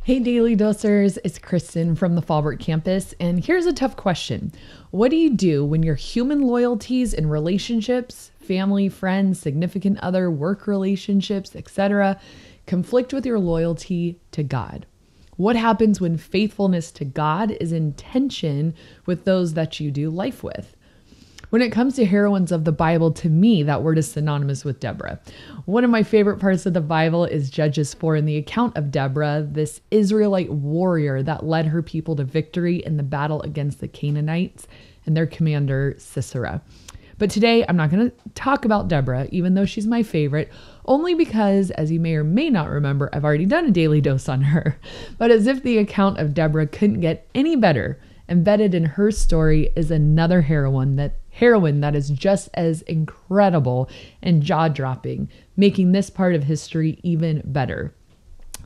Hey, Daily Dosers, it's Kristen from the Fallbrook campus, and here's a tough question. What do you do when your human loyalties in relationships, family, friends, significant other, work relationships, etc., conflict with your loyalty to God? What happens when faithfulness to God is in tension with those that you do life with? When it comes to heroines of the Bible, to me, that word is synonymous with Deborah. One of my favorite parts of the Bible is Judges 4 and the account of Deborah, this Israelite warrior that led her people to victory in the battle against the Canaanites and their commander, Sisera. But today, I'm not going to talk about Deborah, even though she's my favorite, only because, as you may or may not remember, I've already done a daily dose on her. But as if the account of Deborah couldn't get any better, embedded in her story is another heroine that is just as incredible and jaw-dropping, making this part of history even better.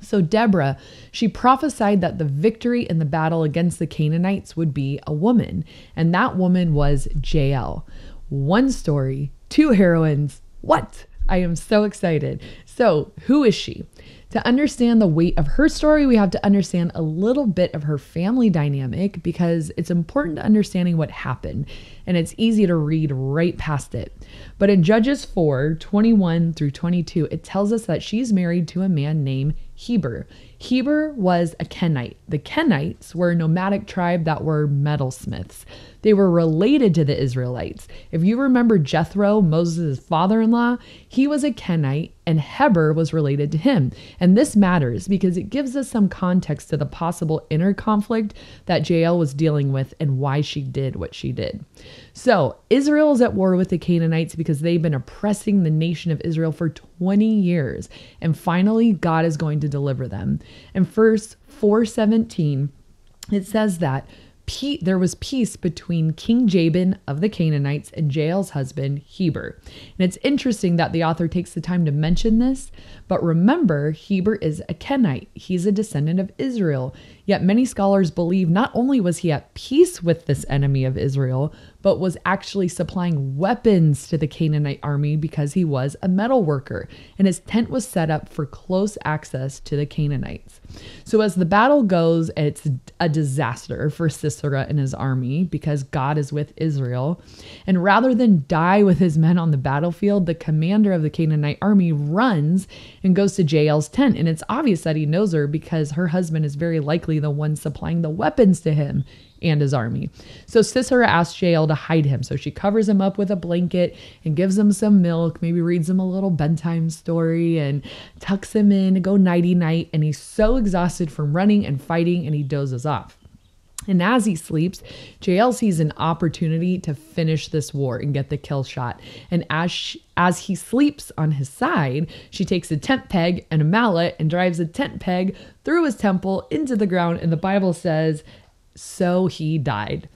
So Deborah, she prophesied that the victory in the battle against the Canaanites would be a woman, and that woman was Jael. One story, two heroines. What? I am so excited. So who is she? To understand the weight of her story, we have to understand a little bit of her family dynamic because it's important to understanding what happened, and it's easy to read right past it. But in Judges 4:21 through 22, it tells us that she's married to a man named Heber. Heber was a Kenite. The Kenites were a nomadic tribe that were metalsmiths. They were related to the Israelites. If you remember Jethro, Moses' father-in-law, he was a Kenite and Heber was related to him. And this matters because it gives us some context to the possible inner conflict that Jael was dealing with and why she did what she did. So Israel is at war with the Canaanites because they've been oppressing the nation of Israel for 20 years. And finally, God is going to deliver them. In verse 4:17, it says that there was peace between King Jabin of the Canaanites and Jael's husband, Heber. And it's interesting that the author takes the time to mention this, but remember, Heber is a Kenite. He's a descendant of Israel. Yet many scholars believe not only was he at peace with this enemy of Israel, but was actually supplying weapons to the Canaanite army because he was a metal worker, and his tent was set up for close access to the Canaanites. So as the battle goes, it's a disaster for Sisera and his army because God is with Israel. And rather than die with his men on the battlefield, the commander of the Canaanite army runs and goes to Jael's tent. And it's obvious that he knows her because her husband is very likely the one supplying the weapons to him and his army. So Sisera asks Jael to hide him. So she covers him up with a blanket and gives him some milk, maybe reads him a little bedtime story and tucks him in to go nighty-night. And he's so exhausted from running and fighting and he dozes off. And as he sleeps, Jael sees an opportunity to finish this war and get the kill shot. And as he sleeps on his side, she takes a tent peg and a mallet and drives a tent peg through his temple into the ground. And the Bible says, so he died.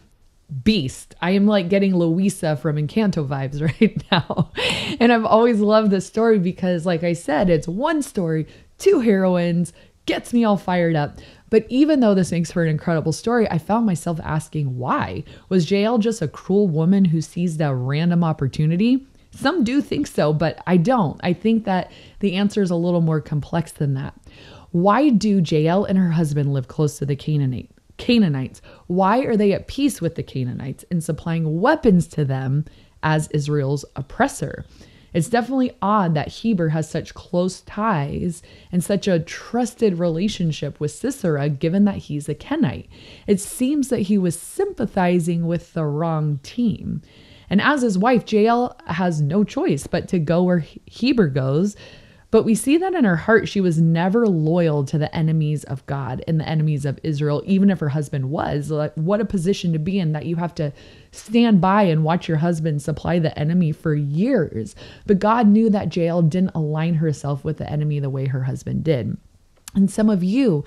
Beast. I am like getting Louisa from Encanto vibes right now. And I've always loved this story because, like I said, it's one story, two heroines, gets me all fired up. But even though this makes for an incredible story, I found myself asking why. Was Jael just a cruel woman who seized a random opportunity? Some do think so, but I don't. I think that the answer is a little more complex than that. Why do Jael and her husband live close to the Canaanites? Why are they at peace with the Canaanites and supplying weapons to them as Israel's oppressor? It's definitely odd that Heber has such close ties and such a trusted relationship with Sisera, given that he's a Kenite. It seems that he was sympathizing with the wrong team. And as his wife, Jael has no choice but to go where Heber goes. But we see that in her heart, she was never loyal to the enemies of God and the enemies of Israel, even if her husband was. Like, what a position to be in, that you have to stand by and watch your husband supply the enemy for years. But God knew that Jael didn't align herself with the enemy the way her husband did. And some of you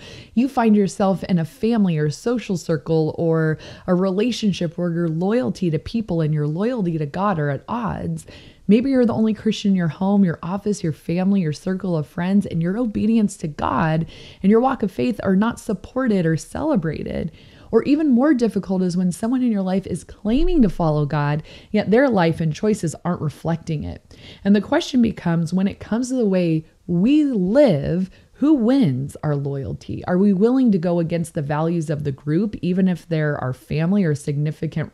find yourself in a family or social circle or a relationship where your loyalty to people and your loyalty to God are at odds. Maybe you're the only Christian in your home, your office, your family, your circle of friends, and your obedience to God and your walk of faith are not supported or celebrated. Or even more difficult is when someone in your life is claiming to follow God, yet their life and choices aren't reflecting it. And the question becomes, when it comes to the way we live, Who wins our loyalty? Are we willing to go against the values of the group, even if they're our family or significant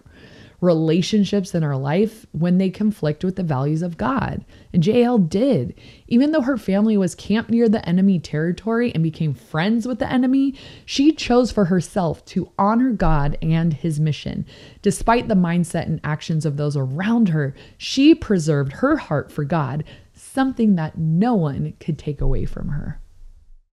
relationships in our life, when they conflict with the values of God? And Jael did. Even though her family was camped near the enemy territory and became friends with the enemy, she chose for herself to honor God and his mission. Despite the mindset and actions of those around her, she preserved her heart for God, something that no one could take away from her.